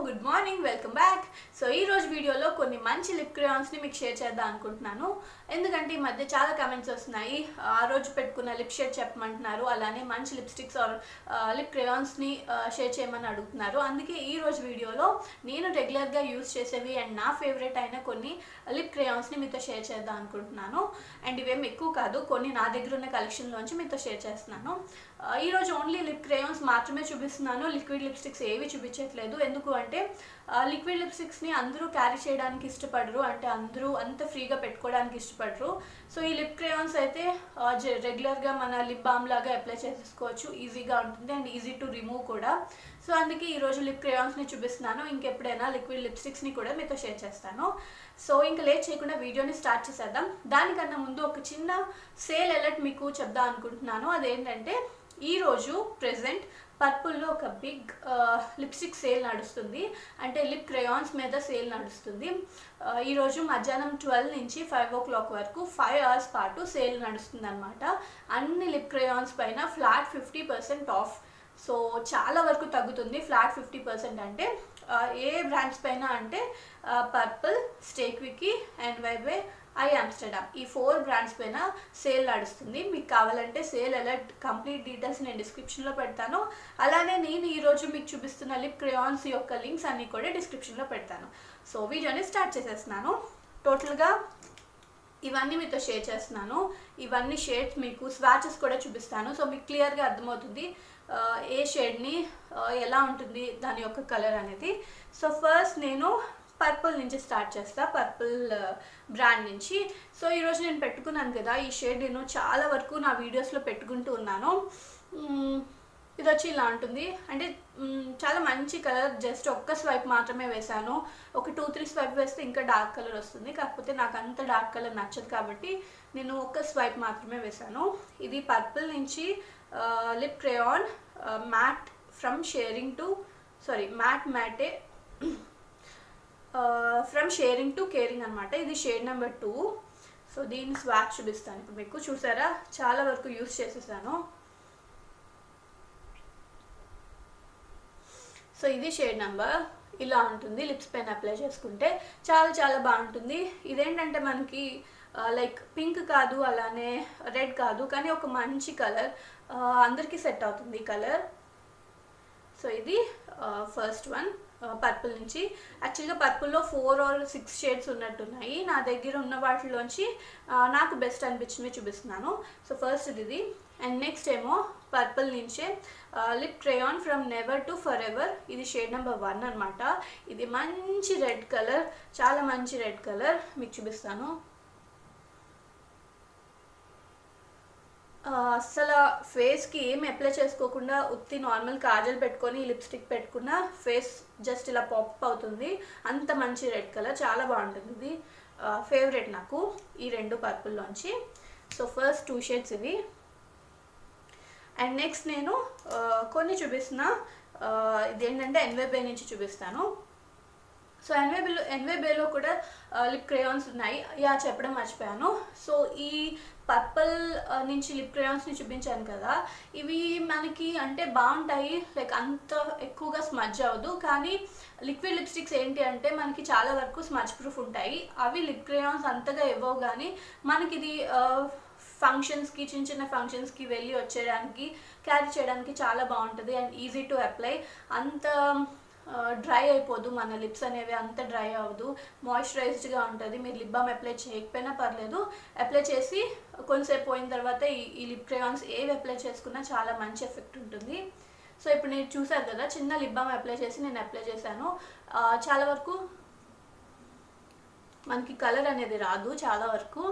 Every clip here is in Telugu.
Good morning, welcome back. So ఈ రోజు వీడియోలో కొన్ని మంచి లిప్ క్రేయాన్స్ ని మీకు షేర్ చేద్దాం అనుకుంటున్నాను. ఎందుకంటే ఈ మధ్య చాలా కమెంట్స్ వస్తున్నాయి, ఆ రోజు పెట్టుకున్న లిప్ షేడ్ చెప్పమంటున్నారు, అలానే మంచి లిప్స్టిక్స్ ఆర్ లిప్ క్రేయాన్స్ ని షేర్ చేయమని అడుగుతున్నారు. అందుకే ఈ రోజు వీడియోలో నేను రెగ్యులర్ గా యూజ్ చేసేవి అండ్ నా ఫేవరెట్ అయిన కొన్ని లిప్ క్రేయాన్స్ ని మీతో షేర్ చేద్దాం అనుకుంటున్నాను. అండ్ ఇవేం ఎక్కువ కాదు, కొన్ని నా దగ్గర ఉన్న కలెక్షన్ లోంచి మీతో షేర్ చేస్తున్నాను. ఈ రోజు ఓన్లీ లిప్ క్రేయాన్స్ మాత్రమే చూపిస్తున్నాను, లిక్విడ్ లిప్స్టిక్స్ ఏవి చూపించట్లేదు. ఎందుకు అంటే లిక్విడ్ లిప్స్టిక్స్ ని అందరూ క్యారీ చేయడానికి ఇష్టపడరు, అంటే అందరూ అంత ఫ్రీగా పెట్టుకోవడానికి ఇష్టపడరు. సో ఈ లిప్ క్రేయాన్స్ అయితే రెగ్యులర్ గా మన లిప్ బామ్ లాగా అప్లై చేసేసుకోవచ్చు, ఈజీగా ఉంటుంది అండ్ ఈజీ టు రిమూవ్ కూడా. సో అందుకే ఈ రోజు లిప్ క్రేయాన్స్ ని చూపిస్తున్నాను. ఇంకెప్పుడైనా లిక్విడ్ లిప్స్టిక్స్ ని కూడా మీతో షేర్ చేస్తాను. సో ఇంకా లేట్ చేయకుండా వీడియోని స్టార్ట్ చేసేద్దాం. దానికన్నా ముందు ఒక చిన్న సేల్ అలర్ట్ మీకు చెప్దాం అనుకుంటున్నాను. అదేంటంటే ఈ రోజు ప్రెజెంట్ పర్పుల్లో ఒక బిగ్ లిప్స్టిక్ సేల్ నడుస్తుంది, అంటే లిప్ క్రేయాన్స్ మీద సేల్ నడుస్తుంది. ఈరోజు మధ్యాహ్నం 12 నుంచి 5 o'clock వరకు 5 hours పాటు సేల్ నడుస్తుంది అనమాట. అన్ని లిప్ క్రేయాన్స్ పైన ఫ్లాట్ 50% ఆఫ్. సో చాలా వరకు తగ్గుతుంది. ఫ్లాట్ 50% అంటే ఏ బ్రాండ్స్ పైన అంటే పర్పుల్, స్టేక్వికీ, ఎన్వైబే, ఐ ఆమ్స్టర్డామ్, ఈ 4 బ్రాండ్స్ పైన సేల్ నడుస్తుంది. మీకు కావాలంటే సేల్ అలర్ట్ కంప్లీట్ డీటెయిల్స్ నేను డిస్క్రిప్షన్లో పెడతాను. అలానే నేను ఈరోజు మీకు చూపిస్తున్న లిప్ క్రేయాన్స్ యొక్క లింక్స్ అన్నీ కూడా డిస్క్రిప్షన్లో పెడతాను. సో వీడియోని స్టార్ట్ చేసేస్తున్నాను. టోటల్గా ఇవన్నీ మీతో షేర్ చేస్తున్నాను. ఇవన్నీ షేడ్స్ మీకు స్వాచెస్ కూడా చూపిస్తాను. సో మీకు క్లియర్గా అర్థమవుతుంది ఏ షేడ్ని ఎలా ఉంటుంది దాని యొక్క కలర్ అనేది. సో ఫస్ట్ నేను పర్పుల్ నుంచి స్టార్ట్ చేస్తా, పర్పుల్ బ్రాండ్ నుంచి. సో ఈరోజు నేను పెట్టుకున్నాను కదా ఈ షేడ్, నేను చాలా వరకు నా వీడియోస్లో పెట్టుకుంటూ ఉన్నాను. ఇది వచ్చి ఇలా ఉంటుంది, అంటే చాలా మంచి కలర్. జస్ట్ ఒక్క స్వైప్ మాత్రమే వేసాను, ఒక 2-3 స్వైప్ వేస్తే ఇంకా డార్క్ కలర్ వస్తుంది. కాకపోతే నాకు అంత డార్క్ కలర్ నచ్చదు కాబట్టి నేను ఒక్క స్వైప్ మాత్రమే వేసాను. ఇది పర్పుల్ నుంచి lip crayon matte from sharing to matte from sharing to caring అనమాట. ఇది షేడ్ నెంబర్ 2. సో దీని స్వాచ్ చూపిస్తాను ఇప్పుడు మీకు. చూసారా, చాలా వరకు యూస్ చేసేసాను. సో ఇది షేడ్ నెంబర్, ఇలా ఉంటుంది. లిప్స్ పైన అప్లై చేసుకుంటే చాలా చాలా బాగుంటుంది. ఇదేంటంటే మనకి లైక్ పింక్ కాదు, అలానే రెడ్ కాదు, కానీ ఒక మంచి కలర్, అందరికీ సెట్ అవుతుంది ఈ కలర్. సో ఇది ఫస్ట్ వన్ పర్పుల్ నుంచి. యాక్చువల్గా పర్పుల్లో 4 or 6 షేడ్స్ ఉన్నట్టున్నాయి. నా దగ్గర ఉన్న వాటిలోంచి నాకు బెస్ట్ అనిపించినవి చూపిస్తున్నాను. సో ఫస్ట్ ఇది. అండ్ నెక్స్ట్ ఏమో పర్పుల్ నుంచే lip crayon from never to for ever. ఇది షేడ్ నెంబర్ 1 అనమాట. ఇది మంచి రెడ్ కలర్, చాలా మంచి రెడ్ కలర్, మీకు చూపిస్తాను. అస్సలు ఫేస్కి ఏమి అప్లై చేసుకోకుండా ఉత్తి నార్మల్ కాజల్ పెట్టుకొని లిప్స్టిక్ పెట్టుకున్న ఫేస్ జస్ట్ ఇలా పాప్ అవుతుంది. అంత మంచి రెడ్ కలర్, చాలా బాగుంటుంది. ఇది ఫేవరెట్ నాకు ఈ 2 పర్పుల్లోంచి. సో ఫస్ట్ 2 షేడ్స్ ఇవి. అండ్ నెక్స్ట్ నేను కొన్ని చూపిస్తున్నా. ఇదేంటంటే ఎన్వైబే నుంచి చూపిస్తాను. సో ఎన్వైబేలో కూడా లిప్ క్రేయాన్స్ ఉన్నాయి, చెప్పడం మర్చిపోయాను. సో ఈ పర్పుల్ నుంచి లిప్ క్రేయాన్స్ని చూపించాను కదా, ఇవి మనకి అంటే బాగుంటాయి, లైక్ అంత ఎక్కువగా స్మజ్ అవ్వదు. కానీ లిక్విడ్ లిప్స్టిక్స్ ఏంటి అంటే మనకి చాలా వరకు స్మజ్ ప్రూఫ్ ఉంటాయి. అవి లిప్ క్రేయాన్స్ అంతగా ఇవ్వవు, కానీ మనకి ఇది ఫంక్షన్స్కి, చిన్న చిన్న ఫంక్షన్స్కి వెళ్ళి వచ్చేయడానికి, క్యారీ చేయడానికి చాలా బాగుంటుంది అండ్ ఈజీ టు అప్లై. అంత డ్రై అయిపోదు, మన లిప్స్ అనేవి అంత డ్రై అవ్వదు, మాయిశ్చరైజ్డ్గా ఉంటుంది. మీరు లిప్ బామ్ అప్లై చేయకపోయినా పర్లేదు, అప్లై చేసి కొంతసేపు పోయిన తర్వాత ఈ లిప్ క్రేయాన్స్ ఏవి అప్లై చేసుకున్నా చాలా మంచి ఎఫెక్ట్ ఉంటుంది. సో ఇప్పుడు నేను చూసారు కదా, చిన్న లిప్ బామ్ అప్లై చేసి నేను అప్లై చేశాను. చాలా వరకు మనకి కలర్ అనేది రాదు చాలా వరకు,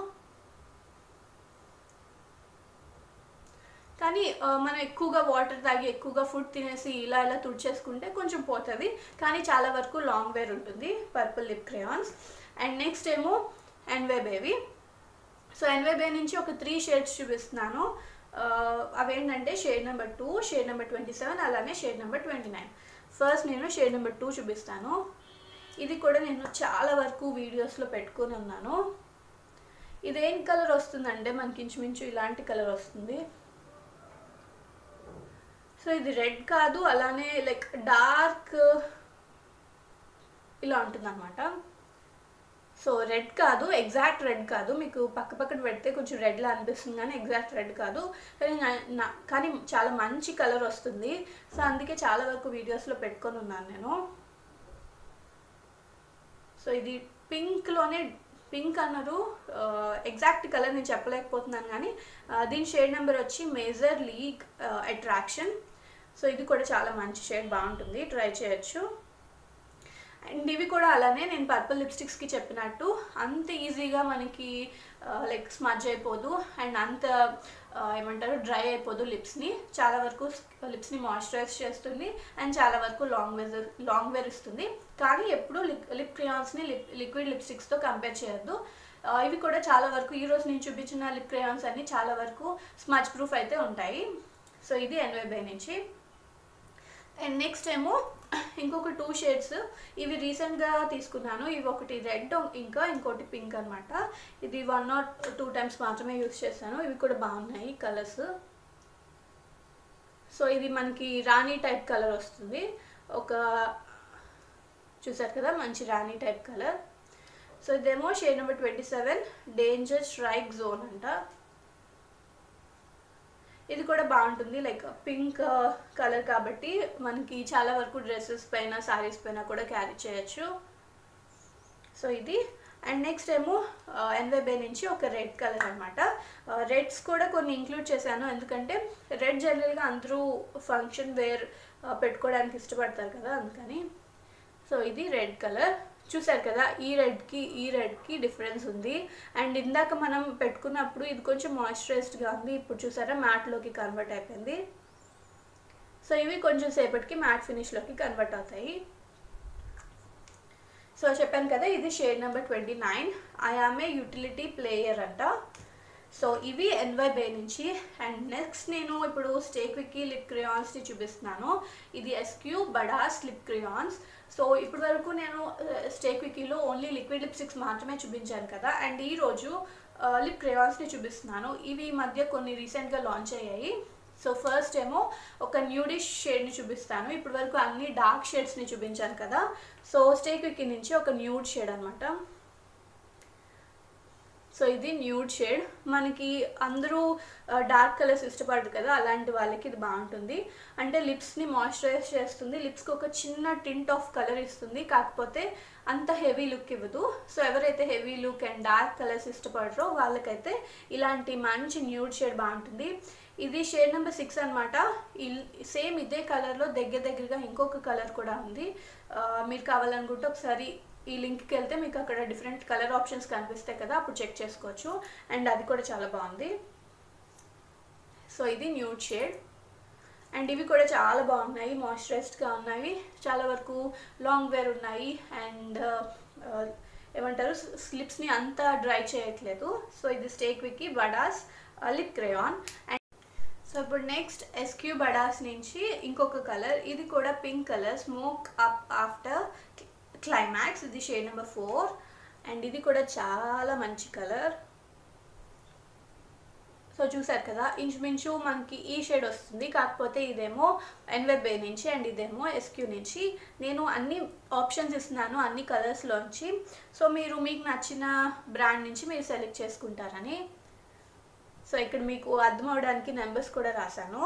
కానీ మనం ఎక్కువగా వాటర్ తాగి ఎక్కువగా ఫుడ్ తినేసి ఇలా తుడిచేసుకుంటే కొంచెం పోతుంది, కానీ చాలా వరకు లాంగ్ వేర్ ఉంటుంది purple lip crayons. And next ఏమో ఎన్వైబేవి. సో ఎన్వైబే నుంచి ఒక 3 షేడ్స్ చూపిస్తున్నాను. అవేంటంటే షేడ్ నెంబర్ 2, షేడ్ నెంబర్ 27, అలానే షేడ్ నెంబర్ 29. ఫస్ట్ నేను షేడ్ నెంబర్ 2 చూపిస్తాను. ఇది కూడా నేను చాలా వరకు వీడియోస్లో పెట్టుకుని ఉన్నాను. ఇదేం కలర్ వస్తుందంటే మనకి ఇంచుమించు ఇలాంటి కలర్ వస్తుంది. సో ఇది రెడ్ కాదు, అలానే లైక్ డార్క్ ఇలా ఉంటుంది అనమాట. సో రెడ్ కాదు, ఎగ్జాక్ట్ రెడ్ కాదు, మీకు పక్కన పెడితే కొంచెం రెడ్లా అనిపిస్తుంది కానీ ఎగ్జాక్ట్ రెడ్ కాదు, కానీ చాలా మంచి కలర్ వస్తుంది. సో అందుకే చాలా వరకు వీడియోస్లో పెట్టుకొని ఉన్నాను నేను. సో ఇది పింక్లోనే, పింక్ అన్నారు, ఎగ్జాక్ట్ కలర్ నేను చెప్పలేకపోతున్నాను కానీ దీని షేడ్ నెంబర్ వచ్చి మేజర్ లీగ్ అట్రాక్షన్. సో ఇది కూడా చాలా మంచి షేడ్, బాగుంటుంది, ట్రై చేయొచ్చు. అండ్ ఇవి కూడా అలానే నేను పర్పుల్ లిప్స్టిక్స్కి చెప్పినట్టు అంత ఈజీగా మనకి లైక్ స్మజ్ అయిపోదు అండ్ అంత ఏమంటారు డ్రై అయిపోదు లిప్స్ని. చాలా వరకు లిప్స్ని మాయిశ్చరైజ్ చేస్తుంది అండ్ చాలా వరకు లాంగ్ వేర్ ఇస్తుంది. కానీ ఎప్పుడు లిప్ క్రేయాన్స్ని లిక్విడ్ లిప్స్టిక్స్తో కంపేర్ చేయొద్దు. ఇవి కూడా చాలా వరకు ఈరోజు నేను చూపించిన లిప్ క్రేయాన్స్ అన్ని చాలా వరకు స్మజ్ ప్రూఫ్ అయితే ఉంటాయి. సో ఇది NYBay నుంచి. అండ్ నెక్స్ట్ ఏమో ఇంకొక 2 షేడ్స్, ఇవి రీసెంట్గా తీసుకున్నాను. ఇవి ఒకటి రెడ్, ఇంకోటి పింక్ అనమాట. ఇది 1 or 2 టైమ్స్ మాత్రమే యూస్ చేశాను. ఇవి కూడా బాగున్నాయి కలర్స్. సో ఇది మనకి రాణి టైప్ కలర్ వస్తుంది, ఒక చూసారు కదా మంచి రాణి టైప్ కలర్. సో ఇదేమో shade number 27 danger strike zone అంట. ఇది కూడా బాగుంటుంది, లైక్ పింక్ కలర్ కాబట్టి మనకి చాలా వరకు డ్రెస్సెస్ పైన శారీస్ పైన కూడా క్యారీ చేయొచ్చు. సో ఇది. అండ్ నెక్స్ట్ ఏమో NYBay నుంచి ఒక రెడ్ కలర్ అనమాట. రెడ్స్ కూడా కొన్ని ఇంక్లూడ్ చేశాను, ఎందుకంటే రెడ్ జనరల్గా అందరూ ఫంక్షన్ వేర్ పెట్టుకోవడానికి ఇష్టపడతారు కదా, అందుకని. సో ఇది రెడ్ కలర్. చూసారు కదా ఈ రెడ్కి డిఫరెన్స్ ఉంది. అండ్ ఇందాక మనం పెట్టుకున్నప్పుడు ఇది కొంచెం మాయిశ్చరైజ్డ్గా ఉంది, ఇప్పుడు చూసారా మ్యాట్లోకి కన్వర్ట్ అయిపోయింది. సో ఇవి కొంచెం సేపటికి మ్యాట్ ఫినిష్లోకి కన్వర్ట్ అవుతాయి. సో చెప్పాను కదా ఇది shade number 29 I am a utility player అంట. సో ఇవి NYBay నుంచి. అండ్ నెక్స్ట్ నేను ఇప్పుడు స్టే క్విక్కీ లిప్ క్రేయాన్స్ని చూపిస్తున్నాను. ఇది SQ బడాస్ లిప్ క్రేయాన్స్. సో ఇప్పటి వరకు నేను స్టే క్విక్కీలో ఓన్లీ లిక్విడ్ లిప్స్టిక్స్ మాత్రమే చూపించాను కదా, అండ్ ఈరోజు లిప్ క్రేయాన్స్ని చూపిస్తున్నాను. ఇవి ఈ మధ్య కొన్ని రీసెంట్గా లాంచ్ అయ్యాయి. సో ఫస్ట్ ఏమో ఒక న్యూడిష్ షేడ్ని చూపిస్తాను. ఇప్పటి వరకు అన్ని డార్క్ షేడ్స్ని చూపించాను కదా, సో స్టే క్విక్కీ నుంచి ఒక న్యూడ్ షేడ్ అనమాట. సో ఇది న్యూడ్ షేడ్, మనకి అందరూ డార్క్ కలర్స్ ఇష్టపడరు కదా, అలాంటి వాళ్ళకి ఇది బాగుంటుంది. అంటే లిప్స్ని మాయిశ్చరైజ్ చేస్తుంది, లిప్స్కి ఒక చిన్న టింట్ ఆఫ్ కలర్ ఇస్తుంది, కాకపోతే అంత హెవీ లుక్ ఇవ్వదు. సో ఎవరైతే heavy look and dark colours ఇష్టపడరో వాళ్ళకైతే ఇలాంటి మంచి న్యూడ్ షేడ్ బాగుంటుంది. ఇది షేడ్ నెంబర్ 6 అనమాట. సేమ్ ఇదే కలర్లో దగ్గరగా ఇంకొక కలర్ కూడా ఉంది. మీరు కావాలనుకుంటే ఒకసారి ఈ లింక్కి వెళ్తే మీకు అక్కడ డిఫరెంట్ కలర్ ఆప్షన్స్ కనిపిస్తాయి కదా, అప్పుడు చెక్ చేసుకోవచ్చు. అండ్ అది కూడా చాలా బాగుంది. సో ఇది న్యూడ్ షేడ్. అండ్ ఇవి కూడా చాలా బాగున్నాయి, మాయిశ్చరైజ్డ్గా ఉన్నాయి, చాలా వరకు లాంగ్ వేర్ ఉన్నాయి. అండ్ ఏమంటారు లిప్స్ని అంతా డ్రై చేయట్లేదు. సో ఇది స్టే క్విక్కీ badass lip crayon. And so ఇప్పుడు నెక్స్ట్ SQ బడాస్ నుంచి ఇంకొక కలర్, ఇది కూడా pink colour, smoke up after climax. ఇది షేడ్ నెంబర్ 4 అండ్ ఇది కూడా చాలా మంచి కలర్. సో చూసారు కదా ఇంచుమించు మనకి ఈ షేడ్ వస్తుంది, కాకపోతే ఇదేమో NYBay నుంచి అండ్ ఇదేమో SQ నుంచి. నేను అన్ని ఆప్షన్స్ ఇస్తున్నాను అన్ని కలర్స్లోంచి, సో మీకు నచ్చిన బ్రాండ్ నుంచి మీరు సెలెక్ట్ చేసుకుంటారని. సో ఇక్కడ మీకు అర్థం అవడానికి నెంబర్స్ కూడా రాశాను.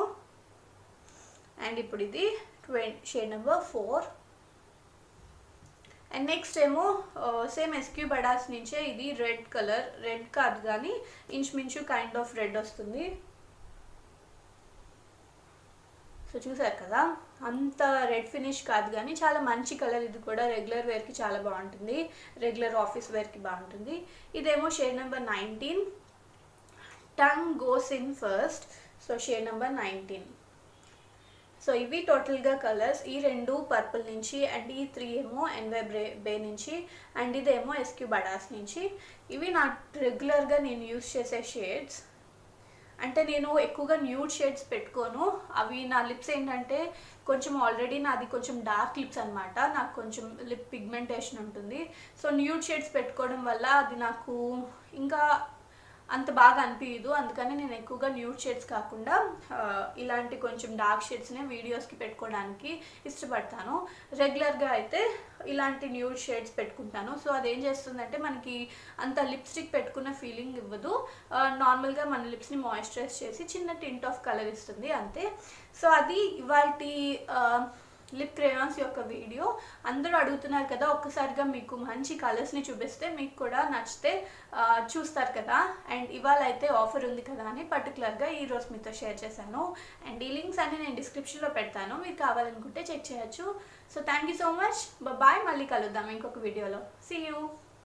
అండ్ ఇప్పుడు ఇది షేడ్ నెంబర్ 4. అండ్ నెక్స్ట్ ఏమో సేమ్ SQ బడాస్ నుంచే ఇది రెడ్ కలర్, రెడ్ కాదు కానీ ఇంచుమించు కైండ్ ఆఫ్ రెడ్ వస్తుంది. సో చూసారు కదా అంత రెడ్ ఫినిష్ కాదు కానీ చాలా మంచి కలర్. ఇది కూడా రెగ్యులర్ వేర్కి చాలా బాగుంటుంది, రెగ్యులర్ ఆఫీస్ వేర్కి బాగుంటుంది. ఇదేమో shade number 19 tongue goes in first. So shade number 19. So ఇవి టోటల్గా కలర్స్, ఈ 2 పర్పుల్ నుంచి అండ్ ఈ 3 ఏమో NYBay నుంచి అండ్ ఇదేమో SQ బడాస్ నుంచి. ఇవి నా రెగ్యులర్గా నేను యూస్ చేసే షేడ్స్. అంటే నేను ఎక్కువగా న్యూడ్ షేడ్స్ పెట్టుకోను, అవి నా లిప్స్ ఏంటంటే కొంచెం ఆల్రెడీ నాది కొంచెం డార్క్ లిప్స్ అనమాట, నాకు కొంచెం లిప్ పిగ్మెంటేషన్ ఉంటుంది. సో న్యూడ్ షేడ్స్ పెట్టుకోవడం వల్ల అది నాకు ఇంకా అంత బాగా అనిపించదు. అందుకని నేను ఎక్కువగా న్యూడ్ షేడ్స్ కాకుండా ఇలాంటి కొంచెం డార్క్ షేడ్స్నే వీడియోస్కి పెట్టుకోవడానికి ఇష్టపడతాను. రెగ్యులర్గా అయితే ఇలాంటి న్యూడ్ షేడ్స్ పెట్టుకుంటాను. సో అదేం చేస్తుందంటే మనకి అంత లిప్స్టిక్ పెట్టుకున్న ఫీలింగ్ ఇవ్వదు. నార్మల్గా మన లిప్స్ని మాయిశ్చరైజ్ చేసి చిన్న టింట్ ఆఫ్ కలర్ ఇస్తుంది అంతే. సో అది ఇవాల్టి లిప్ క్రేయాన్స్ యొక్క వీడియో. అందరూ అడుగుతున్నారు కదా, ఒక్కసారిగా మీకు మంచి కలర్స్ని చూపిస్తే మీకు కూడా నచ్చితే చూస్తారు కదా. అండ్ ఇవాళ అయితే ఆఫర్ ఉంది కదా అని పర్టికులర్గా ఈరోజు మీతో షేర్ చేశాను. అండ్ ఈ లింక్స్ అన్ని నేను డిస్క్రిప్షన్లో పెడతాను, మీరు కావాలనుకుంటే చెక్ చేయొచ్చు. So thank you so much, bye. మళ్ళీ కలుద్దాం ఇంకొక వీడియోలో. See you.